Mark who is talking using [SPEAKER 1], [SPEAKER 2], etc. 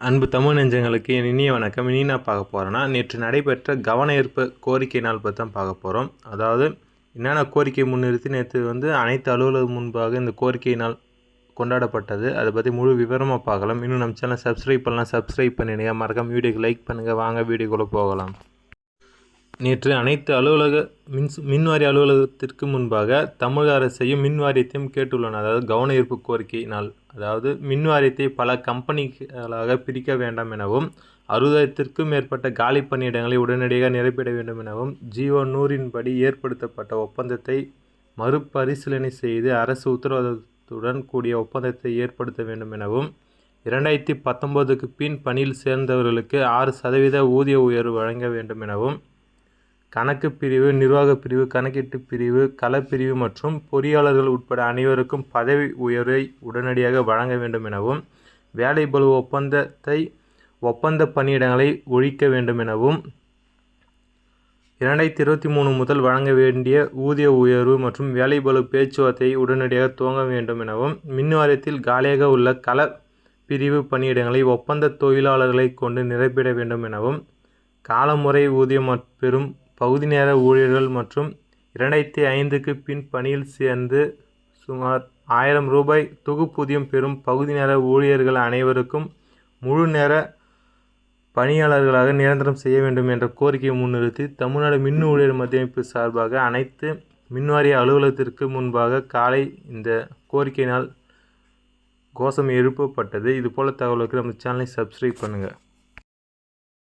[SPEAKER 1] அன்பு தமிழ் நெஞ்சங்களுக்கு என் இனிய வணக்கம். இனி நான் பார்க்க போகிறேன்னா, நேற்று நடைபெற்ற கவன ஈர்ப்பு கோரிக்கை நாள் பற்றி தான் பார்க்க போகிறோம். அதாவது என்னென்ன கோரிக்கை முன்னிறுத்தி நேற்று அனைத்து அலுவலகம் முன்பாக இந்த கோரிக்கை நாள் கொண்டாடப்பட்டது. அதை பற்றி முழு விவரமாக பார்க்கலாம். இன்னும் நம்ம சேனல் சப்ஸ்கிரைப் பண்ணலாம், சப்ஸ்கிரைப் பண்ணிடுங்க. மறக்காம வீடியோக்கு லைக் பண்ணுங்கள். வாங்க வீடியோக்குள்ளே போகலாம். நேற்று அனைத்து மின்வாரிய அலுவலகத்திற்கு முன்பாக தமிழக அரசையும் மின் வாரியத்தையும் கேட்டுள்ளனர். அதாவது கவன ஈர்ப்பு கோரிக்கை நாள். அதாவது மின் வாரியத்தை பல கம்பெனிகளாக பிரிக்க வேண்டாம் எனவும் 60,000க்கும் மேற்பட்ட காலி பணியிடங்களை உடனடியாக நிரப்பிட வேண்டும் எனவும் ஜியோ 100 படி ஏற்படுத்தப்பட்ட ஒப்பந்தத்தை மறுபரிசீலனை செய்து அரசு உத்தரவாதத்துடன் கூடிய ஒப்பந்தத்தை ஏற்படுத்த வேண்டும் எனவும் 2019க்கு பின் பணியில் சேர்ந்தவர்களுக்கு 6% ஊதிய உயர்வு வழங்க வேண்டும் எனவும் கணக்கு பிரிவு, நிர்வாக பிரிவு, கணக்கீட்டு பிரிவு, களப்பிரிவு மற்றும் பொறியாளர்கள் உட்பட அனைவருக்கும் பதவி உயர்வை உடனடியாக வழங்க வேண்டும் எனவும் வேலைப்பளு ஒப்பந்த பணியிடங்களை ஒழிக்க வேண்டும் எனவும் 2023 முதல் வழங்க வேண்டிய ஊதிய உயர்வு மற்றும் வேலைப்பளு பேச்சுவார்த்தையை உடனடியாக துவங்க வேண்டும் எனவும் மின் வாரியத்தில் காலியாக உள்ள களப்பிரிவு பணியிடங்களை ஒப்பந்த தொழிலாளர்களை கொண்டு நிரப்பிட வேண்டும் எனவும் காலமுறை ஊதியம் பெறும் பகுதி நேர ஊழியர்கள் மற்றும் 2005க்கு பின் பணியில் சேர்ந்து சுமார் 1000 ரூபாய் தொகுப்பூதியம் பெறும் பகுதி நேர ஊழியர்கள் அனைவருக்கும் முழு நேர பணியாளர்களாக நிரந்தரம் செய்ய வேண்டும் என்ற கோரிக்கையை முன்னிறுத்தி தமிழ்நாடு மின் ஊழியர் மத்திய அமைப்பு சார்பாக அனைத்து மின்வாரிய அலுவலகத்திற்கு முன்பாக காலை இந்த கோரிக்கை நாள் கோஷம் எழுப்பப்பட்டது. இதுபோல் தகவலுக்கு நம்ம சேனலை சப்ஸ்கிரைப் பண்ணுங்கள்.